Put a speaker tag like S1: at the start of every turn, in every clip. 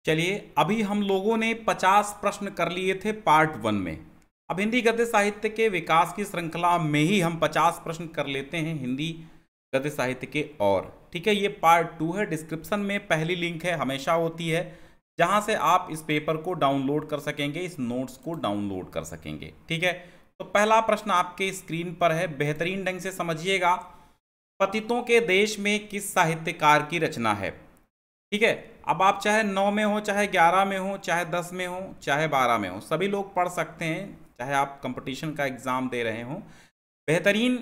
S1: चलिए, अभी हम लोगों ने 50 प्रश्न कर लिए थे पार्ट 1 में। अब हिंदी गद्य साहित्य के विकास की श्रृंखला में ही हम 50 प्रश्न कर लेते हैं हिंदी गद्य साहित्य के। और ठीक है, ये पार्ट 2 है। डिस्क्रिप्शन में पहली लिंक है, हमेशा होती है, जहां से आप इस पेपर को डाउनलोड कर सकेंगे, इस नोट्स को डाउनलोड कर सकेंगे। ठीक है, तो पहला प्रश्न आपके स्क्रीन पर है, बेहतरीन ढंग से समझिएगा। पतितों के देश में किस साहित्यकार की रचना है? ठीक है, अब आप चाहे 9 में हो, चाहे 11 में हो, चाहे 10 में हो, चाहे 12 में हो, सभी लोग पढ़ सकते हैं, चाहे आप कंपटीशन का एग्ज़ाम दे रहे हो। बेहतरीन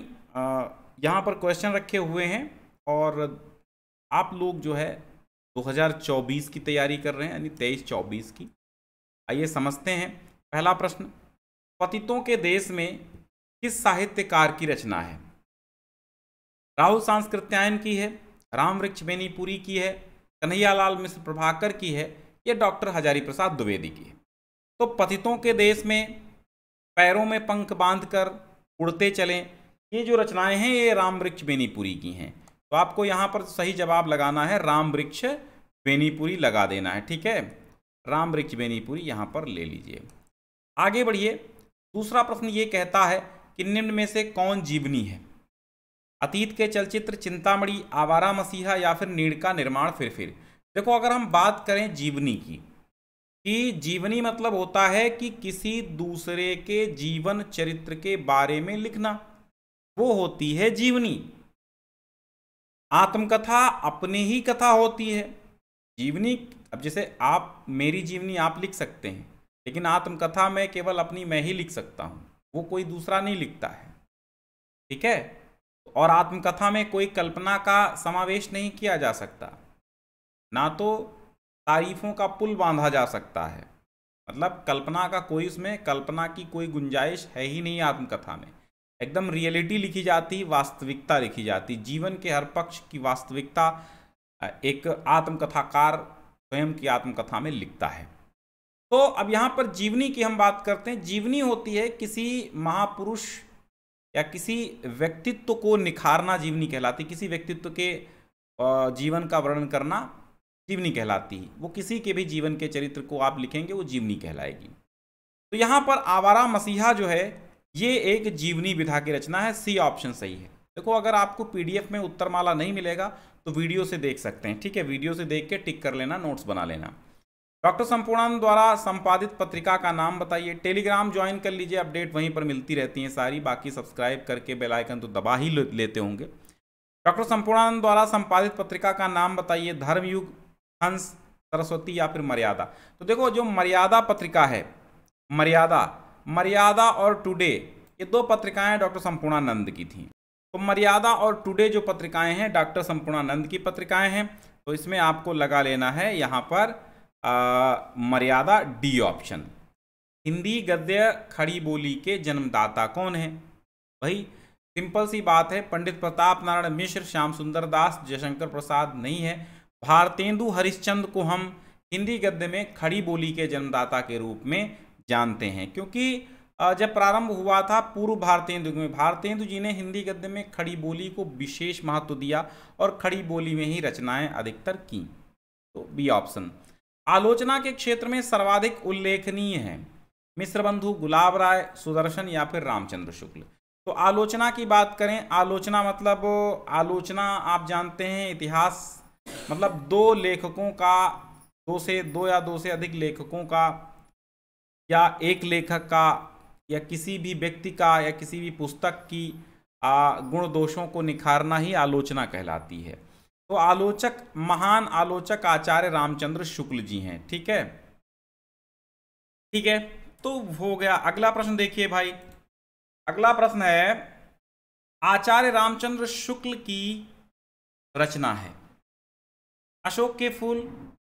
S1: यहाँ पर क्वेश्चन रखे हुए हैं और आप लोग जो है 2024 की तैयारी कर रहे हैं, यानी 23-24 की। आइए समझते हैं। पहला प्रश्न, पतितों के देश में किस साहित्यकार की रचना है? राहुल सांस्कृत्यायन की है, रामवृक्ष बेनीपुरी की है, कन्हैयालाल मिश्र प्रभाकर की है, या डॉक्टर हजारी प्रसाद द्विवेदी की है? तो पतितों के देश में, पैरों में पंख बांधकर उड़ते चलें, ये जो रचनाएं हैं ये रामवृक्ष बेनीपुरी की हैं। तो आपको यहाँ पर सही जवाब लगाना है, रामवृक्ष बेनीपुरी लगा देना है। ठीक है, रामवृक्ष बेनीपुरी यहाँ पर ले लीजिए। आगे बढ़िए। दूसरा प्रश्न ये कहता है कि निम्न में से कौन जीवनी है? अतीत के चलचित्र चिंतामणि, आवारा मसीहा, या फिर नीड़ का निर्माण फिर। देखो, अगर हम बात करें जीवनी की, कि जीवनी मतलब होता है कि किसी दूसरे के जीवन चरित्र के बारे में लिखना, वो होती है जीवनी। आत्मकथा अपनी ही कथा होती है। जीवनी, अब जैसे आप मेरी जीवनी आप लिख सकते हैं, लेकिन आत्मकथा में केवल अपनी मैं ही लिख सकता हूं, वो कोई दूसरा नहीं लिखता है। ठीक है, और आत्मकथा में कोई कल्पना का समावेश नहीं किया जा सकता, ना तो तारीफों का पुल बांधा जा सकता है। मतलब कल्पना का कोई, उसमें कल्पना की कोई गुंजाइश है ही नहीं। आत्मकथा में एकदम रियलिटी लिखी जाती, वास्तविकता लिखी जाती, जीवन के हर पक्ष की वास्तविकता एक आत्मकथाकार स्वयं की आत्मकथा में लिखता है। तो अब यहाँ पर जीवनी की हम बात करते हैं। जीवनी होती है किसी महापुरुष या किसी व्यक्तित्व को निखारना, जीवनी कहलाती। किसी व्यक्तित्व के जीवन का वर्णन करना जीवनी कहलाती है। वो किसी के भी जीवन के चरित्र को आप लिखेंगे, वो जीवनी कहलाएगी। तो यहाँ पर आवारा मसीहा जो है ये एक जीवनी विधा की रचना है। सी ऑप्शन सही है। देखो, अगर आपको पीडीएफ में उत्तरमाला नहीं मिलेगा तो वीडियो से देख सकते हैं। ठीक है, वीडियो से देख के टिक कर लेना, नोट्स बना लेना। डॉक्टर संपूर्णानंद द्वारा संपादित पत्रिका का नाम बताइए। टेलीग्राम ज्वाइन कर लीजिए, अपडेट वहीं पर मिलती रहती हैं सारी। बाकी सब्सक्राइब करके बेल आइकन तो दबा ही लेते होंगे। डॉक्टर संपूर्णानंद द्वारा संपादित पत्रिका का नाम बताइए। धर्मयुग, हंस, सरस्वती, या फिर मर्यादा? तो देखो, जो मर्यादा पत्रिका है, मर्यादा और टुडे, ये दो पत्रिकाएं डॉक्टर संपूर्णानंद की थी। तो मर्यादा और टुडे जो पत्रिकाएं हैं डॉक्टर संपूर्णानंद की पत्रिकाएं हैं। तो इसमें आपको लगा लेना है यहाँ पर मर्यादा, डी ऑप्शन। हिंदी गद्य खड़ी बोली के जन्मदाता कौन है? भाई सिंपल सी बात है, पंडित प्रताप नारायण मिश्र, श्याम सुंदर दास, जयशंकर प्रसाद नहीं है। भारतेंदु हरिश्चंद्र को हम हिंदी गद्य में खड़ी बोली के जन्मदाता के रूप में जानते हैं, क्योंकि जब प्रारंभ हुआ था पूर्व भारतेंदु में, भारतेंदु जी ने हिंदी गद्य में खड़ी बोली को विशेष महत्व दिया और खड़ी बोली में ही रचनाएं अधिकतर की। तो बी ऑप्शन। आलोचना के क्षेत्र में सर्वाधिक उल्लेखनीय है मिश्र बंधु, गुलाब राय, सुदर्शन, या फिर रामचंद्र शुक्ल? तो आलोचना की बात करें, आलोचना मतलब, आलोचना आप जानते हैं इतिहास, मतलब दो लेखकों का, दो या दो से अधिक लेखकों का, या एक लेखक का, या किसी भी व्यक्ति का, या किसी भी पुस्तक की गुण दोषों को निखारना ही आलोचना कहलाती है। तो आलोचक, महान आलोचक आचार्य रामचंद्र शुक्ल जी हैं। ठीक है, ठीक है, तो हो गया। अगला प्रश्न देखिए भाई, अगला प्रश्न है, आचार्य रामचंद्र शुक्ल की रचना है अशोक के फूल,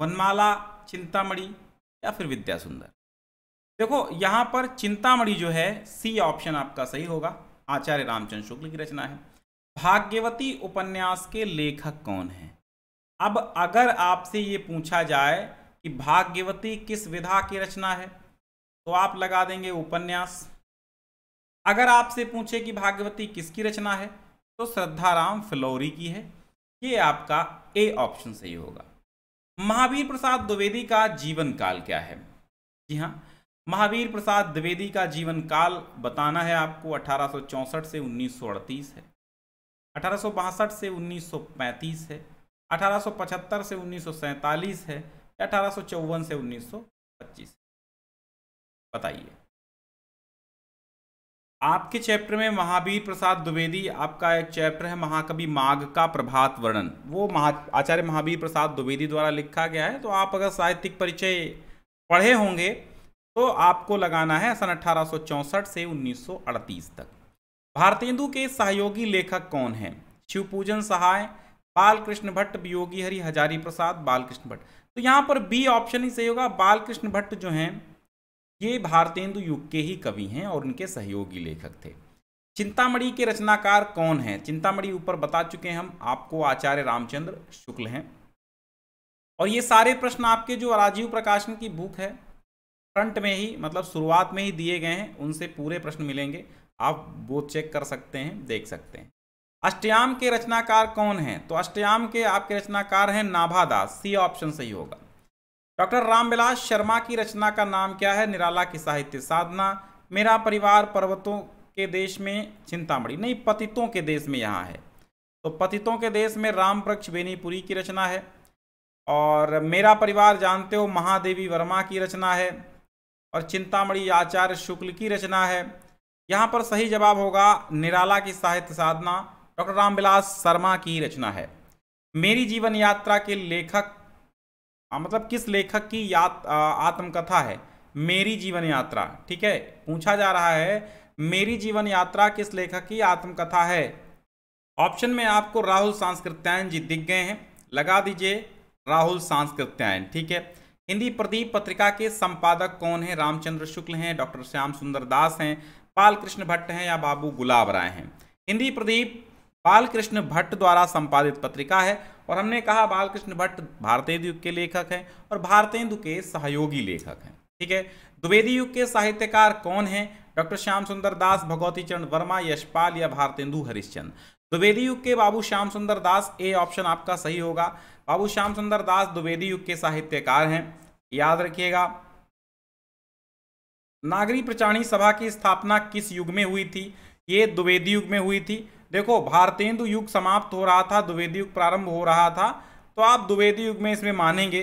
S1: वनमाला, चिंतामणि, या फिर विद्या सुंदर? देखो, यहां पर चिंतामणि जो है, सी ऑप्शन आपका सही होगा, आचार्य रामचंद्र शुक्ल की रचना है। भाग्यवती उपन्यास के लेखक कौन हैं? अब अगर आपसे ये पूछा जाए कि भाग्यवती किस विधा की रचना है, तो आप लगा देंगे उपन्यास। अगर आपसे पूछे कि भाग्यवती किसकी रचना है, तो श्रद्धाराम फिलौरी की है। ये आपका ए ऑप्शन सही होगा। महावीर प्रसाद द्विवेदी का जीवन काल क्या है? जी हाँ, महावीर प्रसाद द्विवेदी का जीवन काल बताना है आपको। 1864 से 1938 है, 1862 से 1935 है, 1875 से 1947 है, या 1854 से 1925? बताइए। आपके चैप्टर में महावीर प्रसाद द्विवेदी, आपका एक चैप्टर है महाकवि माघ का प्रभात वर्णन, वो आचार्य महावीर प्रसाद द्विवेदी द्वारा लिखा गया है। तो आप अगर साहित्यिक परिचय पढ़े होंगे तो आपको लगाना है सन 1864 से 1938 तक। भारतेंदु के सहयोगी लेखक कौन हैं? शिवपूजन सहाय, बालकृष्ण भट्ट, वियोगी हरि, हजारी प्रसाद, बालकृष्ण भट्ट। तो यहाँ पर बी ऑप्शन ही सही होगा। बालकृष्ण भट्ट जो हैं ये भारतेंदु युग के ही कवि हैं और उनके सहयोगी लेखक थे। चिंतामणि के रचनाकार कौन हैं? चिंतामणि ऊपर बता चुके हैं हम आपको, आचार्य रामचंद्र शुक्ल हैं। और ये सारे प्रश्न आपके जो राजीव प्रकाशन की बुक है फ्रंट में ही, मतलब शुरुआत में ही दिए गए हैं, उनसे पूरे प्रश्न मिलेंगे, आप वो चेक कर सकते हैं, देख सकते हैं। अष्टयाम के रचनाकार कौन हैं? तो अष्टयाम के आपके रचनाकार हैं नाभादास, सी ऑप्शन सही होगा। डॉक्टर रामविलास शर्मा की रचना का नाम क्या है? निराला की साहित्य साधना, मेरा परिवार पर्वतों के देश में, चिंतामणि नहीं, पतितों के देश में यहाँ है। तो पतितों के देश में रामवृक्ष बेनीपुरी की रचना है। और मेरा परिवार जानते हो महादेवी वर्मा की रचना है। और चिंतामणि आचार्य शुक्ल की रचना है। यहाँ पर सही जवाब होगा निराला की साहित्य साधना, डॉक्टर रामविलास शर्मा की रचना है। मेरी जीवन यात्रा के लेखक, मतलब किस लेखक की आत्मकथा है? मेरी जीवन यात्रा, ठीक है, पूछा जा रहा है मेरी जीवन यात्रा किस लेखक की आत्मकथा है? ऑप्शन में आपको राहुल सांस्कृत्यायन जी दिख गए हैं, लगा दीजिए राहुल सांस्कृत्यायन, ठीक है। हिंदी प्रदीप पत्रिका के संपादक कौन है? रामचंद्र शुक्ल हैं, डॉक्टर श्याम सुंदर दास हैं, बालकृष्ण भट्ट हैं, या बाबू गुलाब राय हैं? हिंदी प्रदीप बालकृष्ण भट्ट द्वारा संपादित पत्रिका है। और हमने कहा बालकृष्ण भट्ट भारतेंदु युग के लेखक हैं और भारतेंदु के सहयोगी लेखक हैं, ठीक है। द्विवेदी युग के साहित्यकार कौन हैं? डॉक्टर श्याम सुंदर दास, भगवती चरण वर्मा, यशपाल, या भारतेंदु हरिश्चंद्र? द्विवेदी युग के बाबू श्याम सुंदर दास, ए ऑप्शन आपका सही होगा। बाबू श्याम सुंदर दास द्विवेदी युग के साहित्यकार हैं, याद रखिएगा। नागरी प्रचारणी सभा की स्थापना किस युग में हुई थी? ये द्विवेदी युग में हुई थी। देखो भारतेंदु युग समाप्त हो रहा था, द्विवेदी युग प्रारंभ हो रहा था, तो आप द्विवेदी युग में इसमें मानेंगे,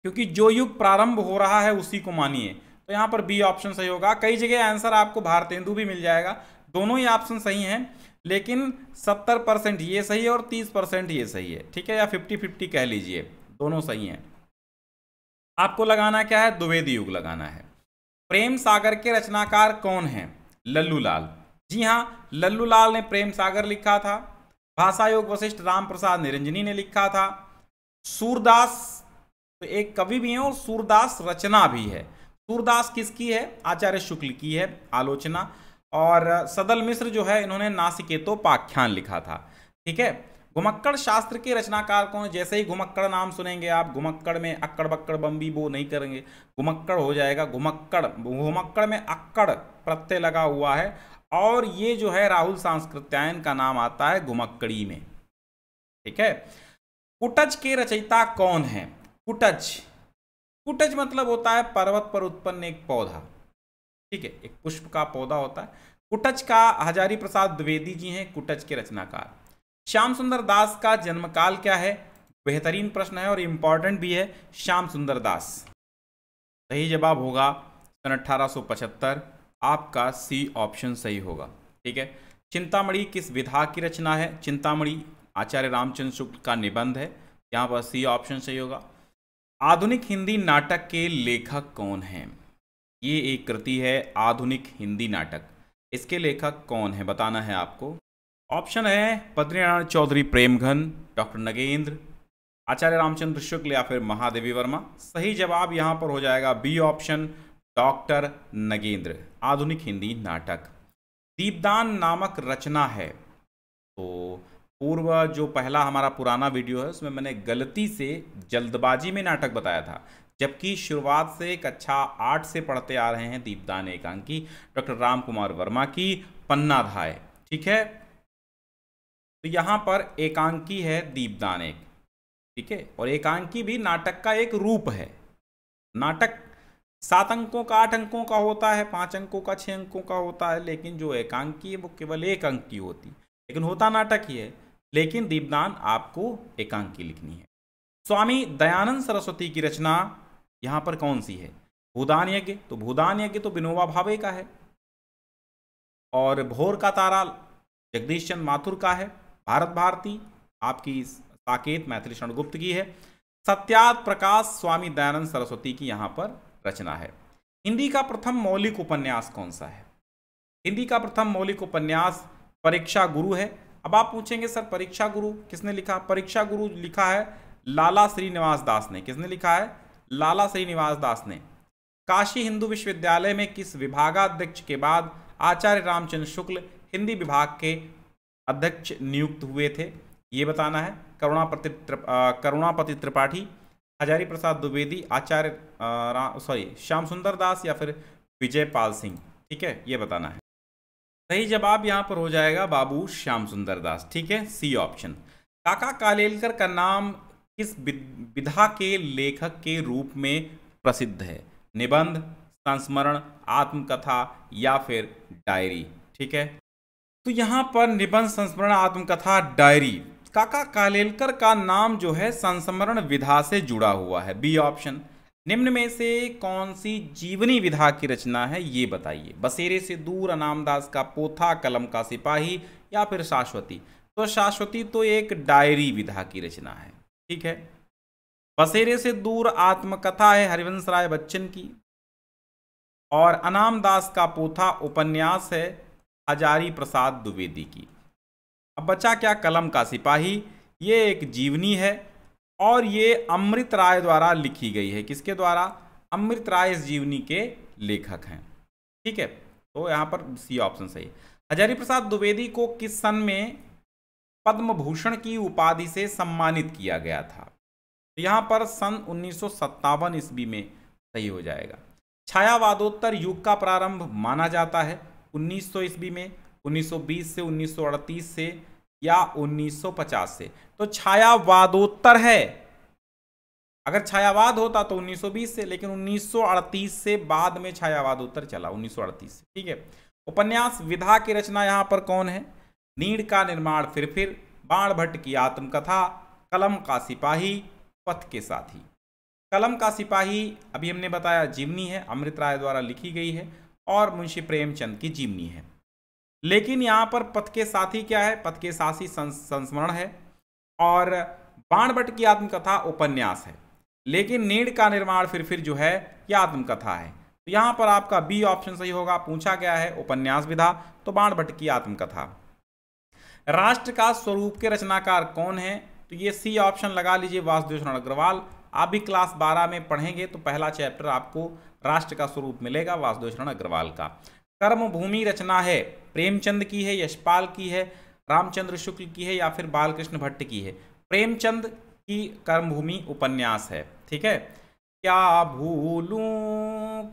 S1: क्योंकि जो युग प्रारंभ हो रहा है उसी को मानिए। तो यहाँ पर बी ऑप्शन सही होगा। कई जगह आंसर आपको भारतेंदु भी मिल जाएगा, दोनों ही ऑप्शन सही हैं, लेकिन 70% ये सही है और 30% ये सही है, ठीक है, या 50-50 कह लीजिए, दोनों सही हैं। आपको लगाना क्या है? द्विवेदी युग लगाना है। प्रेम सागर के रचनाकार कौन हैं? लल्लू लाल। जी हाँ, लल्लू लाल ने प्रेम सागर लिखा था। भाषा योग वशिष्ठ राम प्रसाद निरंजनी ने लिखा था। सूरदास तो एक कवि भी हैं और सूरदास रचना भी है। सूरदास किसकी है? आचार्य शुक्ल की है, आलोचना। और सदल मिश्र जो है इन्होंने नासिकेतोपाख्यान लिखा था, ठीक है। घुमक्कड़ शास्त्र के रचनाकार कौन? जैसे ही घुमक्कड़ नाम सुनेंगे आप, घुमक्कड़ में अक्कड़ बक्कड़ बम्बी वो नहीं करेंगे, घुमक्कड़ हो जाएगा घुमक्कड़। घुमक्कड़ में अक्कड़ प्रत्यय लगा हुआ है, और ये जो है राहुल सांस्कृत्यायन का नाम आता है घुमक्कड़ी में, ठीक है। कुटज के रचयिता कौन है? कुटज, कुटज मतलब होता है पर्वत पर उत्पन्न एक पौधा, ठीक है, एक पुष्प का पौधा होता है। कुटज का हजारी प्रसाद द्विवेदी जी हैं कुटज के रचनाकार। श्याम सुंदर दास का जन्मकाल क्या है? बेहतरीन प्रश्न है और इंपॉर्टेंट भी है। श्याम सुंदर दास, सही जवाब होगा सन 1875, आपका सी ऑप्शन सही होगा, ठीक है। चिंतामणि किस विधा की रचना है? चिंतामणि आचार्य रामचंद्र शुक्ल का निबंध है, यहाँ पर सी ऑप्शन सही होगा। आधुनिक हिंदी नाटक के लेखक कौन हैं? ये एक कृति है आधुनिक हिंदी नाटक, इसके लेखक कौन है बताना है आपको। ऑप्शन है बद्रीनारायण चौधरी प्रेमघन, डॉक्टर नगेंद्र, आचार्य रामचंद्र शुक्ल, या फिर महादेवी वर्मा। सही जवाब यहाँ पर हो जाएगा बी ऑप्शन, डॉक्टर नगेंद्र। आधुनिक हिंदी नाटक दीपदान नामक रचना है। तो पूर्व जो पहला हमारा पुराना वीडियो है उसमें मैंने गलती से जल्दबाजी में नाटक बताया था, जबकि शुरुआत से कक्षा 8 से पढ़ते आ रहे हैं दीपदान एकांकी डॉक्टर राम कुमार वर्मा की पन्नाधाय, ठीक है। तो यहाँ पर एकांकी है दीपदान एक, ठीक है। और एकांकी भी नाटक का एक रूप है। नाटक 7 अंकों का, 8 अंकों का होता है, 5 अंकों का, 6 अंकों का होता है, लेकिन जो एकांकी है वो केवल 1 अंक की होती, लेकिन होता नाटक ही है। लेकिन दीपदान आपको एकांकी लिखनी है। स्वामी दयानंद सरस्वती की रचना यहाँ पर कौन सी है? भूदान यज्ञ। तो भूदान यज्ञ तो विनोबा भावे का है। और भोर का तारा जगदीश चंद्र माथुर का है। भारत भारती आपकी साकेत मैथिली शरण गुप्त की है। सत्यार्थ प्रकाश स्वामी दयानंद सरस्वती की यहाँ पर रचना है। हिंदी का प्रथम मौलिक उपन्यास कौन सा है? हिंदी का प्रथम मौलिक उपन्यास परीक्षा गुरु है। अब आप पूछेंगे सर परीक्षा गुरु किसने लिखा? परीक्षा गुरु लिखा है लाला श्रीनिवास दास ने। किसने लिखा है? लाला श्रीनिवास दास ने। काशी हिंदू विश्वविद्यालय में किस विभागाध्यक्ष के बाद आचार्य रामचंद्र शुक्ल हिंदी विभाग के अध्यक्ष नियुक्त हुए थे? ये बताना है। करुणापति त्रिपाठी, हजारी प्रसाद द्विवेदी, आचार्य श्याम सुंदर दास या फिर विजय पाल सिंह। ठीक है, ये बताना है। सही जवाब यहाँ पर हो जाएगा बाबू श्याम सुंदर दास। ठीक है, सी ऑप्शन। काका कालेलकर का नाम किस विधा के लेखक के रूप में प्रसिद्ध है? निबंध, संस्मरण, आत्मकथा या फिर डायरी? ठीक है, तो यहाँ पर निबंध, संस्मरण, आत्मकथा, डायरी। काका कालेलकर का नाम जो है संस्मरण विधा से जुड़ा हुआ है। B option. निम्न में से कौन सी जीवनी विधा की रचना है ये बताइए? बसेरे से दूर, अनामदास का पोथा, कलम का सिपाही या फिर शाश्वती? तो शाश्वती तो एक डायरी विधा की रचना है। ठीक है, बसेरे से दूर आत्मकथा है हरिवंश राय बच्चन की, और अनामदास का पोथा उपन्यास है हजारी प्रसाद द्विवेदी की। अब बचा क्या? कलम का सिपाही। ये एक जीवनी है और ये अमृत राय द्वारा लिखी गई है। किसके द्वारा? अमृत राय इस जीवनी के लेखक हैं। ठीक है, तो यहाँ पर सी ऑप्शन सही। हजारी प्रसाद द्विवेदी को किस सन में पद्म भूषण की उपाधि से सम्मानित किया गया था? तो यहाँ पर सन 1957 ईस्वी में सही हो जाएगा। छायावादोत्तर युग का प्रारंभ माना जाता है 1900 ईस्वी में, 1920 से, 1938 से या 1950 से? तो छायावादोत्तर है। अगर छायावाद होता तो 1920 से, लेकिन 1938 से बाद में छायावादोत्तर चला, 1938 से। ठीक है, उपन्यास विधा की रचना यहाँ पर कौन है? नीड़ का निर्माण फिर, बाण भट्ट की आत्मकथा, कलम का सिपाही, पथ के साथी। कलम का सिपाही अभी हमने बताया जीवनी है, अमृत राय द्वारा लिखी गई है और मुंशी प्रेमचंद की जीवनी है। लेकिन यहाँ पर पथ के साथी क्या है? पथ के साथी संस्मरण है और बाण भट्ट की आत्मकथा उपन्यास है। लेकिन नीड़ का निर्माण फिर जो है यह आत्मकथा है। तो यहाँ पर आपका बी ऑप्शन सही होगा। पूछा गया है उपन्यास विधा, तो बाण भट्ट की आत्मकथा। राष्ट्र का स्वरूप के रचनाकार कौन है? तो ये सी ऑप्शन लगा लीजिए, वासुदेव शरण अग्रवाल। आप भी क्लास 12 में पढ़ेंगे तो पहला चैप्टर आपको राष्ट्र का स्वरूप मिलेगा वासुदेव शरण अग्रवाल का। कर्मभूमि रचना है प्रेमचंद की है, यशपाल की है, रामचंद्र शुक्ल की है या फिर बालकृष्ण भट्ट की है? प्रेमचंद की कर्मभूमि उपन्यास है। ठीक है, क्या भूलूं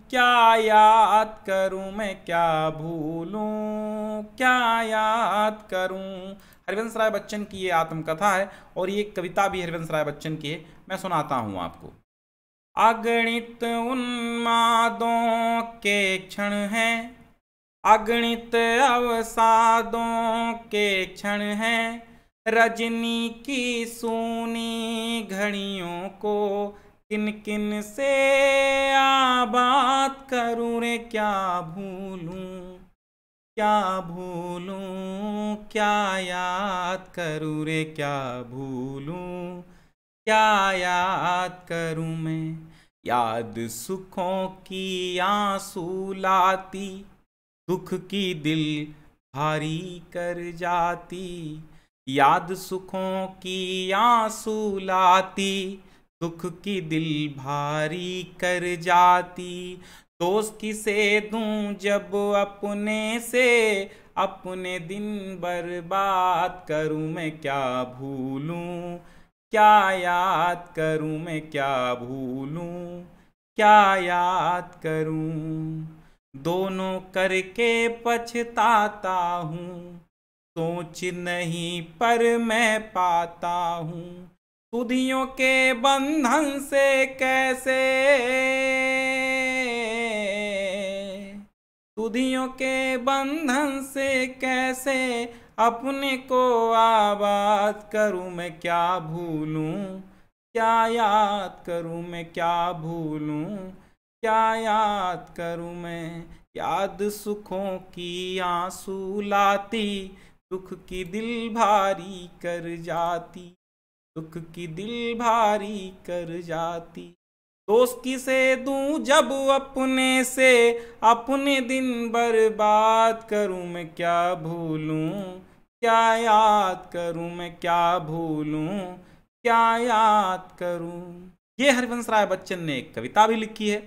S1: क्या याद करूं मैं, क्या भूलूं क्या याद करूं, हरिवंश राय बच्चन की ये आत्मकथा है और ये कविता भी हरिवंश राय बच्चन की है। मैं सुनाता हूं आपको। अगणित उन्मादों के क्षण हैं, अगणित अवसादों के क्षण हैं, रजनी की सूनी घड़ियों को किन किन से आबाद करूं रे, क्या भूलूं क्या याद करूं रे, क्या भूलूं क्या याद करूं मैं। याद सुखों की आंसू लाती, दुख की दिल भारी कर जाती, याद सुखों की आंसू लाती, दुख की दिल भारी कर जाती, दोस्त किसे दूं जब अपने से, अपने दिन बर्बाद करूं मैं, क्या भूलूं क्या याद करूं मैं, क्या भूलूं क्या याद करूं। दोनों करके पछताता हूँ, सोच नहीं पर मैं पाता हूँ, तुधियों के बंधन से कैसे, तुधियों के बंधन से कैसे अपने को आबाद करूं, मैं क्या भूलूं, क्या याद करूं, मैं क्या भूलूं, क्या याद करूं मैं। याद सुखों की आंसू लाती, दुख की दिल भारी कर जाती, दुख की दिल भारी कर जाती। दोस्त किसे दूं जब अपने से, अपने दिन बर्बाद करूं, मैं क्या भूलूं, क्या याद करूं, मैं क्या भूलूं, क्या याद करूं। ये हरिवंश राय बच्चन ने एक कविता भी लिखी है।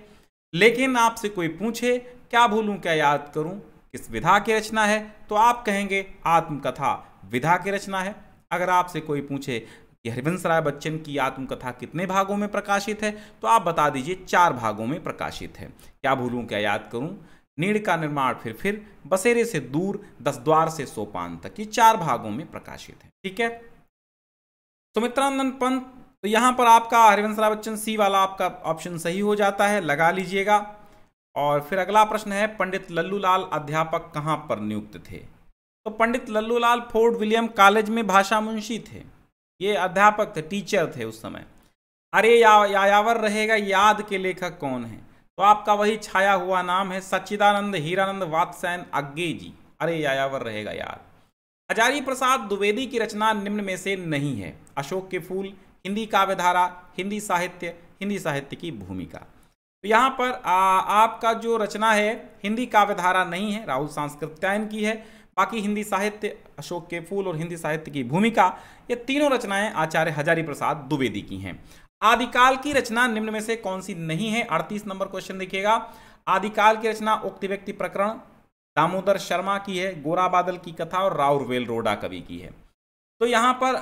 S1: लेकिन आपसे कोई पूछे क्या भूलूं क्या याद करूं किस विधा की रचना है, तो आप कहेंगे आत्मकथा विधा की रचना है। अगर आपसे कोई पूछे कि हरिवंश राय बच्चन की आत्मकथा कितने भागों में प्रकाशित है, तो आप बता दीजिए 4 भागों में प्रकाशित है। क्या भूलूं क्या याद करूं, नीड़ का निर्माण फिर, बसेरे से दूर, 10 द्वार से सोपान तक, ये 4 भागों में प्रकाशित है। ठीक है, सुमित्रानंद पंत, तो यहां पर आपका हरिवंश राय बच्चन सी वाला आपका ऑप्शन सही हो जाता है, लगा लीजिएगा। और फिर अगला प्रश्न है, पंडित लल्लूलाल अध्यापक कहां पर नियुक्त थे। तो पंडित लल्लूलाल फोर्ट विलियम कॉलेज में भाषा मुंशी थे, ये अध्यापक थे, टीचर थे उस समय। अरे यायावर रहेगा याद के लेखक कौन है, तो आपका वही छाया हुआ नाम है, सच्चिदानंद हीरानंद वात्स्यायन अग्गे जी। अरे यायावर रहेगा याद। हजारी प्रसाद द्विवेदी की रचना निम्न में से नहीं है। अशोक के फूल, हिंदी काव्यधारा, हिंदी साहित्य की भूमिका। तो यहाँ पर आपका जो रचना है हिंदी काव्यधारा नहीं है, राहुल सांस्कृत्यायन की है। बाकी हिंदी साहित्य, अशोक के फूल और हिंदी साहित्य की भूमिका, ये तीनों रचनाएं आचार्य हजारी प्रसाद द्विवेदी की हैं। आदिकाल की रचना निम्न में से कौन सी नहीं है। 38 नंबर क्वेश्चन देखिएगा। आदिकाल की रचना उक्त व्यक्ति प्रकरण दामोदर शर्मा की है, गोरा बादल की कथा और राउरवेल रोडा कवि की है। तो यहां पर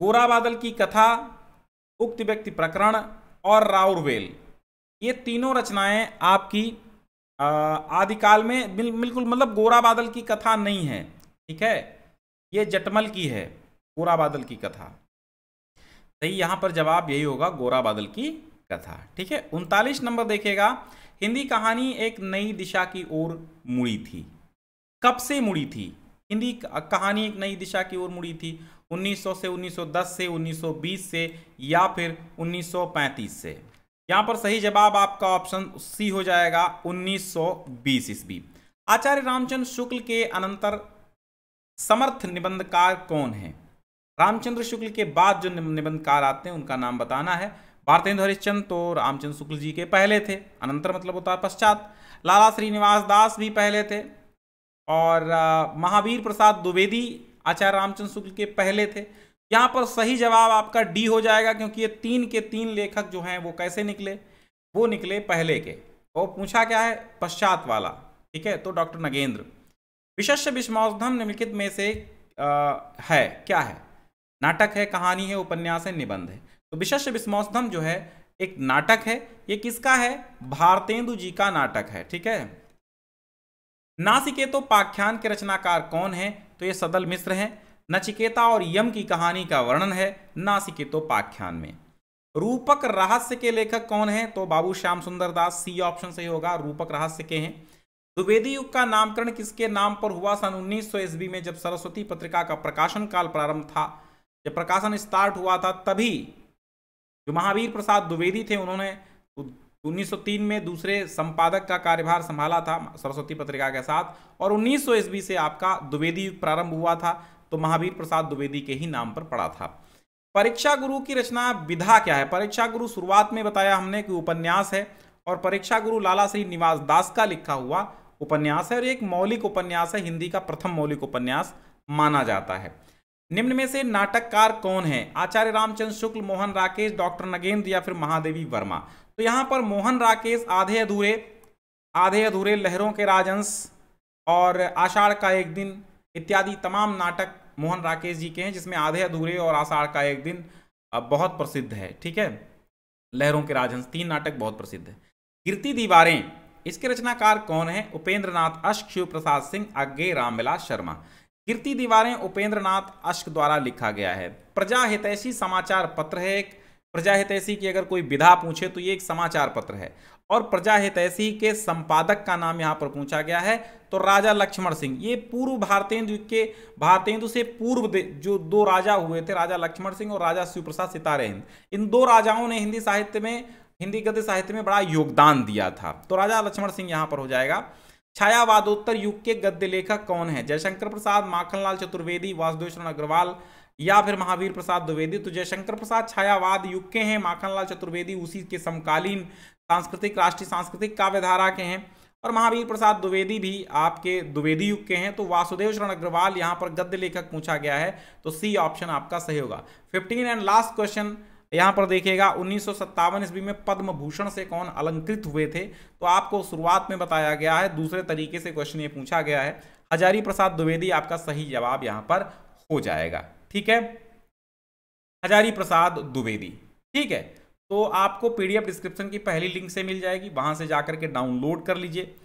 S1: गोरा बादल की कथा, उक्त व्यक्ति प्रकरण और राउरवेल, ये तीनों रचनाएं आपकी आदिकाल में बिल्कुल, मतलब गोरा बादल की कथा नहीं है। ठीक है, ये जटमल की है गोरा बादल की कथा। सही यहां पर जवाब यही होगा, गोरा बादल की कथा। ठीक है, 39 नंबर देखिएगा। हिंदी कहानी एक नई दिशा की ओर मुड़ी थी। कब से मुड़ी थी हिंदी कहानी एक नई दिशा की ओर मुड़ी थी? 1900 से, 1910 से, 1920 से, या फिर 1935 से। यहां पर सही जवाब आपका ऑप्शन सी हो जाएगा, 1920 ईस्वी। आचार्य रामचंद्र शुक्ल के अनंतर समर्थ निबंधकार कौन है? रामचंद्र शुक्ल के बाद जो निबंधकार आते हैं उनका नाम बताना है। भारतेंदु हरिश्चंद्र तो रामचंद्र शुक्ल जी के पहले थे, अनंतर मतलब होता है पश्चात। लाला श्रीनिवास दास भी पहले थे, और महावीर प्रसाद द्विवेदी आचार्य रामचंद्र शुक्ल के पहले थे। यहाँ पर सही जवाब आपका डी हो जाएगा, क्योंकि ये 3 के 3 लेखक जो हैं वो कैसे निकले, वो निकले पहले के। और पूछा क्या है? पश्चात वाला। ठीक है, तो डॉक्टर नगेंद्र। विशस्य विस्मौषधम निम्नलिखित में से है क्या है? नाटक है, कहानी है, उपन्यास है, निबंध है। तो विशस्य विस्मौषधम जो है एक नाटक है। ये किसका है? भारतेंदु जी का नाटक है। ठीक है। नासिकेतोपाख्यान के रचनाकार कौन है? तो ये सदल मिश्र हैं। नचिकेता और यम की कहानी का वर्णन है नासिकेतोपाख्यान में। रूपक रहस्य के लेखक कौन है? तो बाबू श्याम सुंदर दास, सी ऑप्शन सही होगा, रूपक रहस्य के हैं। द्विवेदी युग का नामकरण किसके नाम पर हुआ? सन 1900 ईस्वी में, जब सरस्वती पत्रिका का प्रकाशन काल प्रारंभ था, जब प्रकाशन स्टार्ट हुआ था, तभी जो महावीर प्रसाद द्विवेदी थे उन्होंने 1903 में दूसरे संपादक का कार्यभार संभाला था सरस्वती पत्रिका के साथ, और 1900 ईस्वी से आपका द्विवेदी युग प्रारंभ हुआ था, तो महावीर प्रसाद द्विवेदी के ही नाम पर पड़ा था। परीक्षा गुरु की रचना विधा क्या है? परीक्षा गुरु शुरुआत में बताया हमने कि उपन्यास है, और परीक्षा गुरु लाला श्रीनिवास दास का लिखा हुआ उपन्यास है, और एक मौलिक उपन्यास है, हिंदी का प्रथम मौलिक उपन्यास माना जाता है। निम्न में से नाटककार कौन है? आचार्य रामचंद्र शुक्ल, मोहन राकेश, डॉक्टर नगेंद्र या फिर महादेवी वर्मा। तो यहां पर मोहन राकेश आधे अधूरे, लहरों के राजहंस और आषाढ़ का एक दिन इत्यादि तमाम नाटक मोहन राकेश जी के हैं, जिसमें आधे अधूरे और आषाढ़ का एक दिन बहुत प्रसिद्ध है। ठीक है, लहरों के राजहंस 3 नाटक बहुत प्रसिद्ध है। कीर्ति दीवारें, इसके रचनाकार कौन है? उपेंद्र नाथ अश्क, शिव प्रसाद सिंह, अग्गे रामविलास शर्मा। गिरती दीवारें उपेंद्र नाथ अश्क द्वारा लिखा गया है। प्रजा हितैषी समाचार पत्र है एक। प्रजा हितैषी की अगर कोई विधा पूछे तो ये एक समाचार पत्र है। और प्रजा हितैषी के संपादक का नाम यहाँ पर पूछा गया है तो राजा लक्ष्मण सिंह। ये पूर्व भारतेंदु से पूर्व जो दो राजा हुए थे, राजा लक्ष्मण सिंह और राजा शिव प्रसाद सितारे हिंद, इन दो राजाओं ने हिंदी गद्य साहित्य में बड़ा योगदान दिया था। तो राजा लक्ष्मण सिंह यहाँ पर हो जाएगा। छायावादोत्तर युग के गद्य लेखक कौन है? जयशंकर प्रसाद, माखनलाल चतुर्वेदी, वासुदेव शरण अग्रवाल या फिर महावीर प्रसाद द्विवेदी। तो जयशंकर प्रसाद छायावाद युग के हैं, माखनलाल चतुर्वेदी उसी के समकालीन राष्ट्रीय सांस्कृतिक काव्यधारा के हैं, और महावीर प्रसाद द्विवेदी भी आपके द्विवेदी युग के हैं। तो वासुदेव शरण अग्रवाल यहाँ पर गद्य लेखक पूछा गया है, तो सी ऑप्शन आपका सही होगा। 15 एंड लास्ट क्वेश्चन यहाँ पर देखिएगा, 1957 ईस्वी में पद्म भूषण से कौन अलंकृत हुए थे? तो आपको शुरुआत में बताया गया है, दूसरे तरीके से क्वेश्चन ये पूछा गया है। हजारी प्रसाद द्विवेदी आपका सही जवाब यहाँ पर हो जाएगा। ठीक है, हजारी प्रसाद द्विवेदी। ठीक है, तो आपको पीडीएफ डिस्क्रिप्शन की पहली लिंक से मिल जाएगी, वहां से जाकर के डाउनलोड कर लीजिए।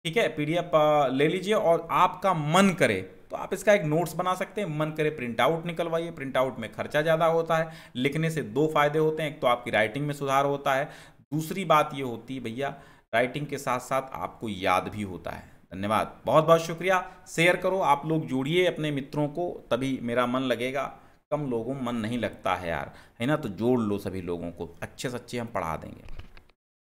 S1: ठीक है, पीडीएफ ले लीजिए, और आपका मन करे तो आप इसका एक नोट्स बना सकते हैं, मन करे प्रिंट आउट निकलवाइए। प्रिंट आउट में खर्चा ज़्यादा होता है, लिखने से दो फायदे होते हैं, एक तो आपकी राइटिंग में सुधार होता है, दूसरी बात ये होती है भैया राइटिंग के साथ साथ आपको याद भी होता है। धन्यवाद, बहुत बहुत शुक्रिया। शेयर करो, आप लोग जोड़िए अपने मित्रों को, तभी मेरा मन लगेगा। कम लोगों मन नहीं लगता है यार, है ना? तो जोड़ लो सभी लोगों को, अच्छे से अच्छे हम पढ़ा देंगे।